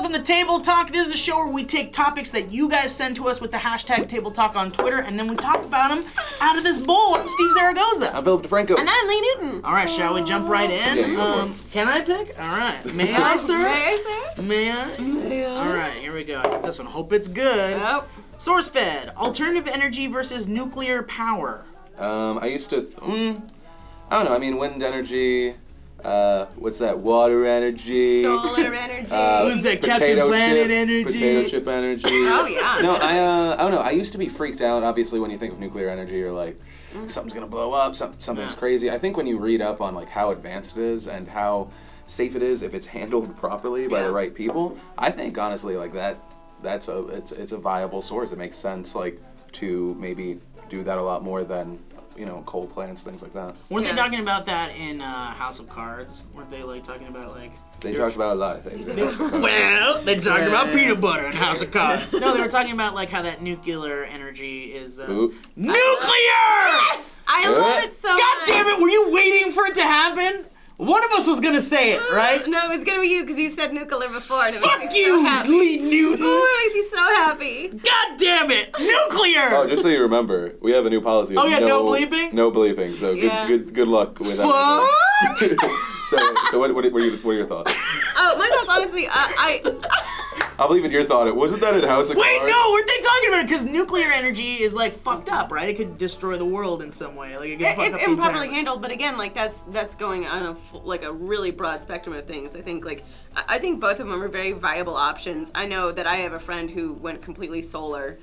welcome to Table Talk. This is a show where we take topics that you guys send to us with the hashtag Table Talk on Twitter, and then we talk about them out of this bowl. I'm Steve Zaragoza. I'm Philip DeFranco. And I'm Lee Newton. All right, shall we jump right in? Yeah, you go for it. Can I pick? All right. May I, sir? May I, sir? May I? May I? All right, here we go. I got this one. Hope it's good. Oh. SourceFed, alternative energy versus nuclear power. I used to, I don't know, I mean, wind energy, what's that, water energy. Solar energy. Who's that, Captain Planet energy? Potato chip energy. Oh, yeah. No, I don't know, I used to be freaked out. Obviously, when you think of nuclear energy, you're like, something's gonna blow up, something's crazy. I think when you read up on like how advanced it is and how safe it is if it's handled properly by the right people, I think honestly like it's a viable source. It makes sense like to maybe do that a lot more than, you know, coal plants, things like that. Weren't they talking about that in House of Cards? Weren't they like talking about like... They talked about a lot of things. Well, they talked about peanut butter in House of Cards. No, they were talking about like how that nuclear energy is... Nuclear! Yes! I love it so much. God damn it, were you waiting for it to happen? One of us was gonna say it, right? No, it's gonna be you because you've said nuclear before and it Fuck makes me you, so happy. Lee Newton! Oh, it makes me so happy. God damn it! Nuclear! Oh, just so you remember, we have a new policy. Oh yeah, no bleeping? No bleeping. So Yeah. good luck with that. So what are your thoughts? Oh, my thoughts, honestly, I'll believe in your thought. Wasn't that in House of Cards? Wait, no, weren't they talking about it? Because nuclear energy is like fucked up, right? It could destroy the world in some way. Like it could fuck up the improperly entire... handled, but again, like that's going on a really broad spectrum of things. I think both of them are very viable options. I know that I have a friend who went completely solar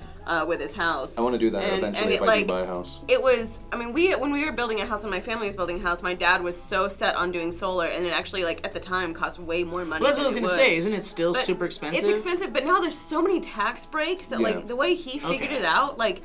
with his house. I want to do that eventually if I do buy a house. It was, I mean, when we were building a house, when my family was building a house, my dad was so set on doing solar, and it actually, like, at the time, cost way more money. Well, that's what I was than gonna it say. would. Isn't it still But super expensive? It's expensive, but now there's so many tax breaks that, like, the way he figured it out, like,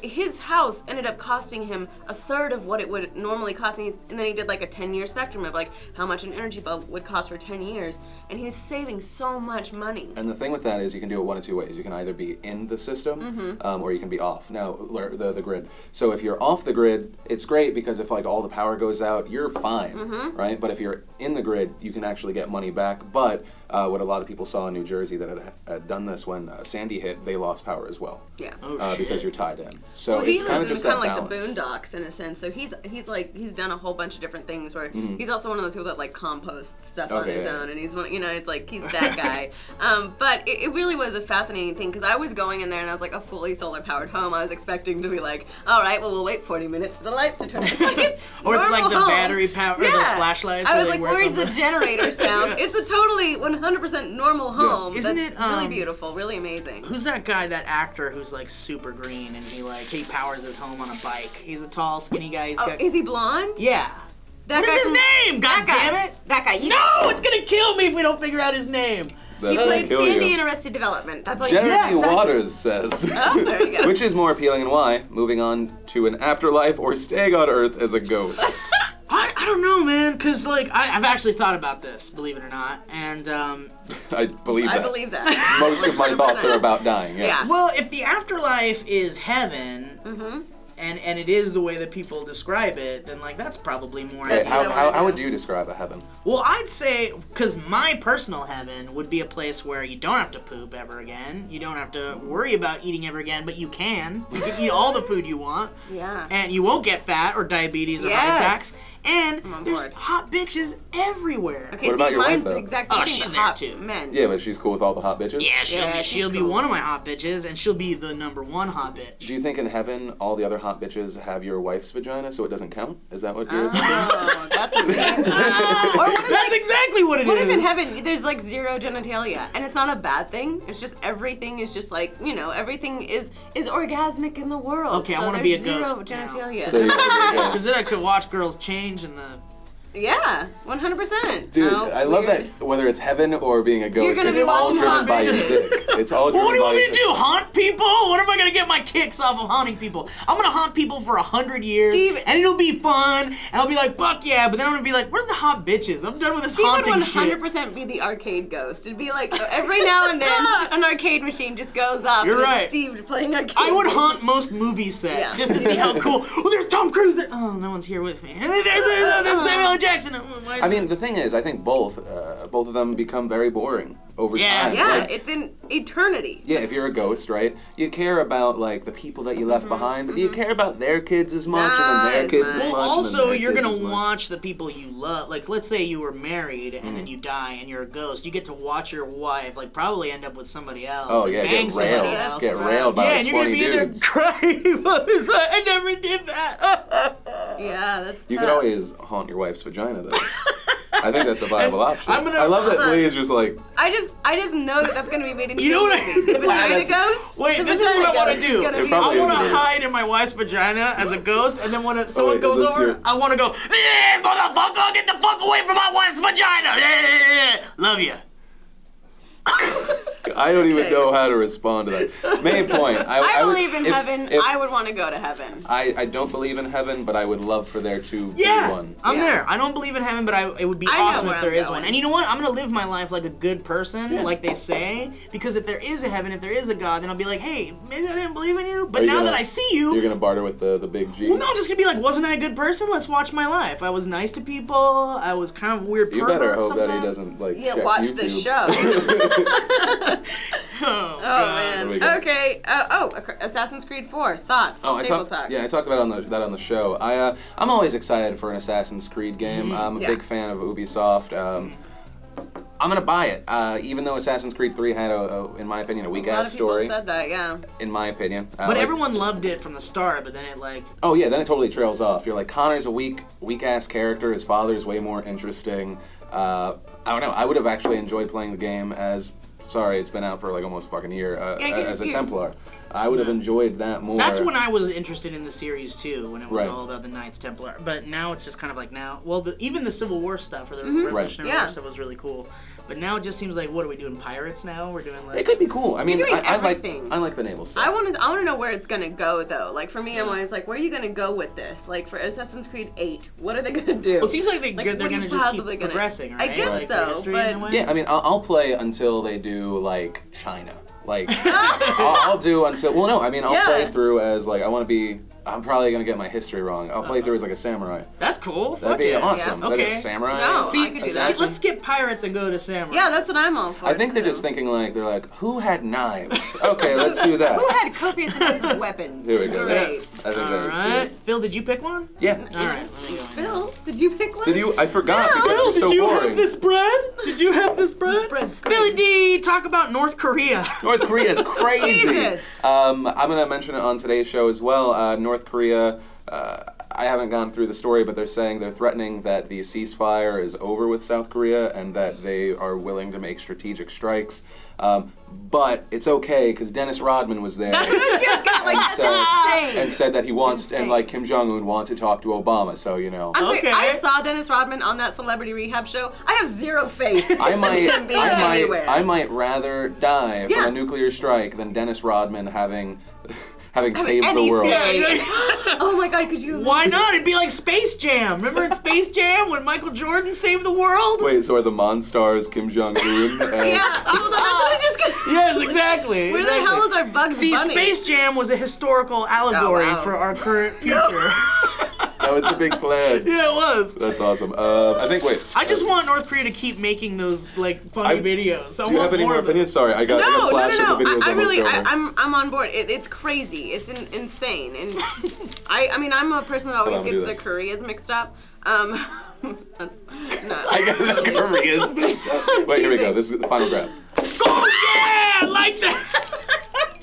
his house ended up costing him a third of what it would normally cost him, and then he did like a 10-year spectrum of like how much an energy bill would cost for 10 years, and he was saving so much money. And the thing with that is you can do it one of two ways. You can either be in the system, or you can be off. Now, the grid. So if you're off the grid, it's great because if like all the power goes out, you're fine, right? But if you're in the grid, you can actually get money back. But what a lot of people saw in New Jersey that had done this when Sandy hit, they lost power as well. Yeah. Because you're tied in. So well, it's kind of just that like balance. the boondocks in a sense. So he's done a whole bunch of different things where he's also one of those people that like composts stuff on his own, and he's one, you know, it's like he's that guy. But it really was a fascinating thing because I was going in there and I was like a fully solar powered home. I was expecting to be like, all right, well we'll wait 40 minutes for the lights to turn on. Or it's like the home. battery power, or those flashlights. I was like, where's the generator sound? It's a totally 100% normal home. Isn't that's it, really beautiful, really amazing. Who's that guy, that actor who's like super green and he powers his home on a bike? He's a tall, skinny guy. Is he blonde? Yeah. That What is his name? God damn it! That guy. No, it's gonna kill me if we don't figure out his name. He played Sandy in Arrested Development. That's all Jeremy Waters says. Oh, there you go. Which is more appealing and why? Moving on to an afterlife or staying on Earth as a ghost? I don't know, man, because like I've actually thought about this, believe it or not, and I believe that. I believe that. Most of my thoughts are about dying. Yes. Yeah. well, if the afterlife is heaven, and it is the way that people describe it, then like that's probably more. Hey, ideal. how would you describe a heaven? Well, I'd say, because my personal heaven would be a place where you don't have to poop ever again, you don't have to worry about eating ever again, but you can. You can eat all the food you want. Yeah. And you won't get fat or diabetes or heart attacks. And there's hot bitches everywhere. Okay, What about your wife, mine's though? the exact same thing. she's but there, hot too. Men. Yeah, but she's cool with all the hot bitches? Yeah, she's she'll be cool. one of my hot bitches, and she'll be the #1 hot bitch. Do you think in heaven all the other hot bitches have your wife's vagina so it doesn't count? Is that what you're Oh, that's amazing. Or what if, That's exactly what it is. What if in heaven there's like zero genitalia, and it's not a bad thing? It's just everything is just like, you know, everything is orgasmic in the world. Okay, I so want to be a there's ghost zero genitalia. So you're like a ghost. Because then I could watch girls change in the... Yeah, 100%. Dude, Oh, I love weird. that whether it's heaven or being a ghost, gonna it's be all watching driven hot by your bitches. dick. It's all driven Well, what do you by want me your to do? Haunt people? What am I gonna get my kicks off of haunting people? I'm gonna haunt people for 100 years, Steve- and it'll be fun, and I'll be like, fuck yeah, but then I'm gonna be like, where's the hot bitches? I'm done with this Steve would haunting shit. 100% be the arcade ghost. It'd be like every now and then an arcade machine just goes off. You're and it's right. Steve playing arcade. I would games. haunt most movie sets Yeah. just to see how cool. Oh, there's Tom Cruise. Oh, no one's here with me. And then there's Samuel L. Jackson. I mean, the thing is, I think both of them become very boring over time. Yeah, Like, it's in eternity. yeah, if you're a ghost, right, you care about like the people that you left behind, but do you care about their kids as much, and then their as kids much. as Well, much? also, and then their you're kids gonna as much? watch the people you love. Like, let's say you were married and then you die and you're a ghost. You get to watch your wife, like, probably end up with somebody else Oh and yeah, bang get somebody railed, else. get railed by Yeah, like and you're 20 gonna be there dudes. crying. I never did that. Yeah, that's You tough. could always haunt your wife's vagina, though. I think that's a viable option. I'm gonna- I love that Hold on. Lee is just like, I just know that's gonna be made into You know a what I- movie. The vagina that's- ghost. Wait, the this is vagina what I want ghost to is do. gonna It be probably I want is to weird. hide in my wife's vagina as a ghost, and then when someone wait, is goes this over, your- I want to go, motherfucker, get the fuck away from my wife's vagina. Love you. I don't even Okay. know how to respond to that. Main point. I would- believe in if- heaven. if- I would want to go to heaven. I don't believe in heaven, but I would love for there to Yeah, be one. I'm Yeah. there. I don't believe in heaven, but it would be I know awesome where if there I'm is going. one. And you know what? I'm gonna live my life like a good person, like they say. Because if there is a heaven, if there is a God, then I'll be like, hey, maybe I didn't believe in you, but Are you now gonna- that I see You're you, gonna barter with the big G. well, no, I'm just gonna be like, wasn't I a good person? Let's watch my life. I was nice to people. I was kind of a weird You pervert better hope sometimes. that he doesn't like Yeah, check watch YouTube. this show. Oh, Oh God. There we man. go. Okay. Assassin's Creed 4 thoughts. Oh, Table talk. I talked about that on the show. I'm always excited for an Assassin's Creed game. I'm a Yeah. big fan of Ubisoft. I'm gonna buy it, even though Assassin's Creed 3 had in my opinion, a weak A lot ass of people story. said that. Yeah. In my opinion, But like- everyone loved it from the start, but then it like, Oh yeah, then it totally trails off. You're like, Connor's a weak ass character. His father's way more interesting. I don't know. I would have actually enjoyed playing the game as. Sorry, it's been out for like almost a fucking year. As a Templar, I would have enjoyed that more. that's when I was interested in the series too, when it was Right. all about the Knights Templar. But now it's just kind of like even the Civil War stuff or the Mm-hmm. Revolutionary Yeah. War stuff was really cool. But now it just seems like, what are we doing? Pirates now? We're doing like. It could be cool. I mean, doing I like everything. the naval stuff. I want to know where it's gonna go though. Like for me, I'm always like, where are you gonna go with this? Like for Assassin's Creed 8, what are they gonna do? Well, it seems like they're what are going you to just keep possibly gonna- progressing, I right? guess like, so, the history but- in a way. Yeah, I mean, I'll play until they do like China. Like, I'll do until. Well, no, I mean, I'll Yeah. play through as like I want to be. I'm probably gonna get my history wrong. I'll play through as like a samurai. That's cool. That'd Fuck be yeah. awesome. Yeah. Like Okay. a samurai. No, See, I could do that. assassin. let's skip pirates and go to samurai. Yeah, that's what I'm all for. I think they're too. just thinking like they're like, who had knives? Okay, let's do that. Who had copious amounts of weapons? Here we go. Great. I think All that right, was good. Phil, did you pick one? Yeah. All right. Let me go. Phil, did you pick one? Did you? I forgot No. because it was so boring. bread? Did you have this bread? bread's great. Billy D, talk about North Korea. North Korea is crazy. Jesus. I'm gonna mention it on today's show as well. North Korea. I haven't gone through the story, but they're saying they're threatening that the ceasefire is over with South Korea and that they are willing to make strategic strikes. But it's okay because Dennis Rodman was there. That's what I just got. Like, that's insane. and said that he wants, insane. and like Kim Jong-un wants to talk to Obama, so you know. I'm sorry, Okay. I saw Dennis Rodman on that Celebrity Rehab show. I have zero faith I in him being anywhere. I might rather die Yeah. from a nuclear strike than Dennis Rodman having saved the any world. say. Oh my God, could you? Why not? It'd be like Space Jam. Remember in Space Jam when Michael Jordan saved the world? Wait, so are the Monstars Kim Jong-un? Yeah, hold on. That's what I just got. Yes, exactly. Where the exactly. hell is our Bugs See, Bunny? Space Jam was a historical allegory Oh, wow. for our current future. That was the big plan. Yeah, it was. That's awesome. I think, wait. I just want North Korea to keep making those like funny videos. Do you have any more opinions? Sorry, I got a flash of the videos I almost really, over. I'm on board. It's crazy. It's insane. And I mean, I'm a person that always Hold on, do gets the this. Koreas mixed up. That's not. I got the Koreas. Wait, here we go. This is the final grab. Oh yeah, I like that.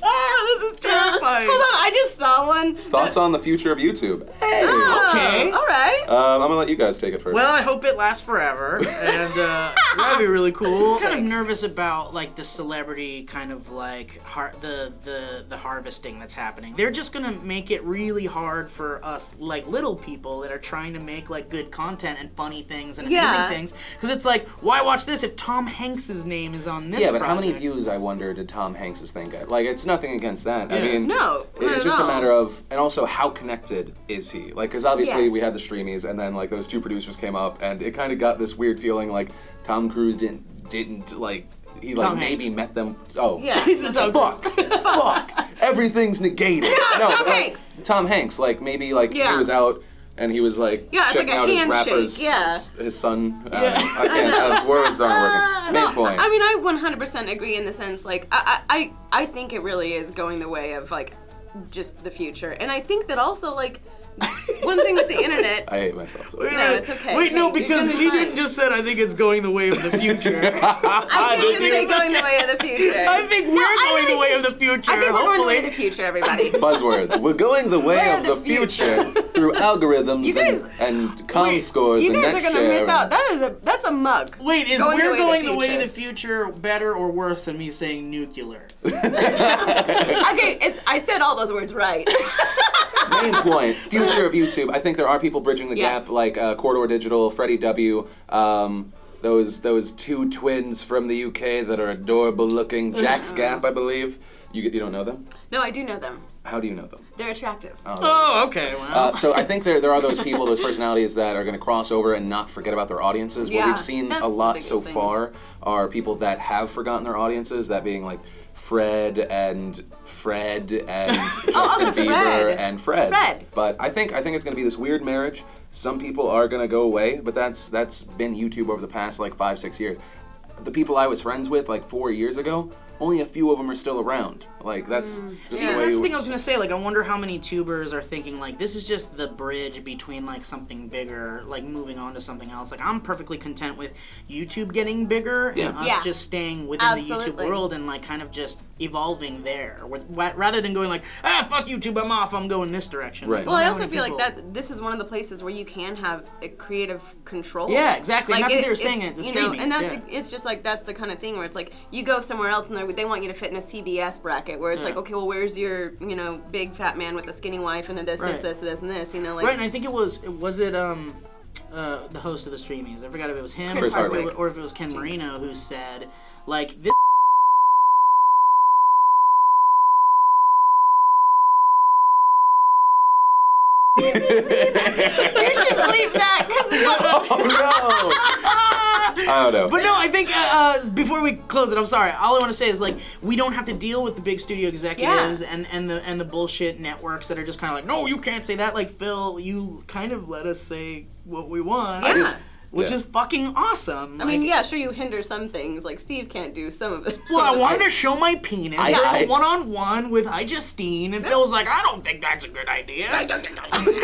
This is terrifying. Hold on, I just saw one. Thoughts on the future of YouTube? Hey. Okay. All right. I'm gonna let you guys take it first. Well, I hope it lasts forever, and that'd be really cool. I'm kind of nervous about like the celebrity kind of like the harvesting that's happening. They're just gonna make it really hard for us like little people that are trying to make like good content and funny things and Yeah. amazing things. Because it's like, why watch this if Tom Hanks's name is on this? yeah, but how many project? views, I wonder, did Tom Hanks's thing get? Like, it's nothing against that. I Yeah. mean, No, not it's at just a all. matter of, and also how connected is he? Like, because obviously Yes. we had the streamies, and then like those two producers came up, and it kind of got this weird feeling like Tom Cruise didn't like he like Tom maybe Hanks. met them. Oh, Yeah. He's a Tom Fuck, fuck, everything's negated. No, Tom like, Hanks. Tom Hanks, like maybe like he Yeah. was out and he was like Yeah, it's checking like a out his handshake, rappers, yeah. his son. I can't. Words aren't working. Main point. I mean, I 100% agree in the sense, like, I think it really is going the way of, like, just the future. And I think that also, like, one thing with the internet. I hate myself. So. Wait, No, it's okay. Wait, no, You're because gonna be he fine. didn't just said, I think it's going the way of the future. I think this is going the way of the future. I think we're going the way of the future, I think we're going the way hopefully. of the future, everybody. Buzzwords. We're going the way Way of the future through algorithms You guys- and com Wait, scores You and guys net are gonna miss share. out. That's a mug. Wait, is Going the we're way of the going the way of future. the future better or worse than me saying nuclear? Okay, I said all those words right. Main point, future of YouTube. I think there are people bridging the Yes. gap, like Corridor Digital, Freddie W. Those two twins from the UK that are adorable looking. Jack's Gap, I believe. You don't know them? No, I do know them. How do you know them? They're attractive. Oh, okay, well. So I think there are those people, those personalities that are going to cross over and not forget about their audiences. What Yeah, we've seen that's a the lot biggest so thing. far are people that have forgotten their audiences, that being like Fred and Justin also Bieber Fred. and Fred. Fred. But I think it's going to be this weird marriage. Some people are going to go away, but that's been YouTube over the past like 5-6 years. The people I was friends with like 4 years ago, only a few of them are still around. Like that's just Yeah, the way. that's the thing I was gonna say. Like, I wonder how many tubers are thinking like this is just the bridge between like something bigger, like moving on to something else. Like, I'm perfectly content with YouTube getting bigger and us Yeah. just staying within the YouTube Absolutely. world and like kind of just evolving there, rather than going like, fuck YouTube, I'm off, I'm going this direction. Right. Like, Well, I how also many feel like people- that this is one of the places where you can have a creative control. Yeah, exactly. And that's what they were saying it's, at the you know, streamings, and that's yeah. it's just like that's the kind of thing where it's like you go somewhere else and they want you to fit in a CBS bracket where it's like, okay, well, where's your big fat man with a skinny wife and then this, Right. this, and this, like. Right, and I think it was the host of the streamings. I forgot if it was him Chris or if Hardwick. it was Ken Marino who said like this. You should believe that because Oh no! I don't know. But no, I think before we close it, I'm sorry. All I want to say is like we don't have to deal with the big studio executives and the bullshit networks that are just kind of like, no, you can't say that. Like Phil, you kind of let us say what we want, which is fucking awesome. I mean, yeah, sure, you hinder some things. Like Steve can't do some of it. Well, I wanted to show my penis I- during a one-on-one with Justine, and Phil's like, I don't think that's a good idea.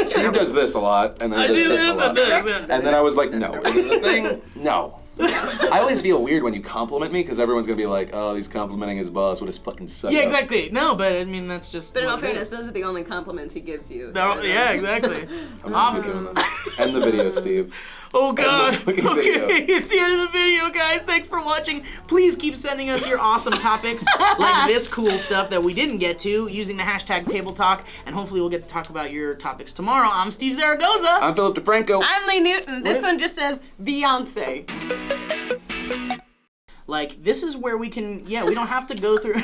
Steve does this a lot, and then I does do this this a lot. and this. And then I was like, no. And then the thing, no. I always feel weird when you compliment me because everyone's gonna be like, "Oh, he's complimenting his boss. What his fucking suck." Yeah, up." exactly. No, but I mean that's just. But in all what it fairness, is. those are the only compliments he gives you. No, yeah, exactly. I'm just gonna keep doing this. End the video, Steve. Oh god. fucking Okay, video. it's the end of the video, guys. Thanks for watching. Please keep sending us your awesome topics like this cool stuff that we didn't get to using the hashtag Table Talk, and hopefully we'll get to talk about your topics tomorrow. I'm Steve Zaragoza. I'm Philip DeFranco. I'm Lee Newton. This one just says Beyonce. Like, this is where we can, we don't have to go through.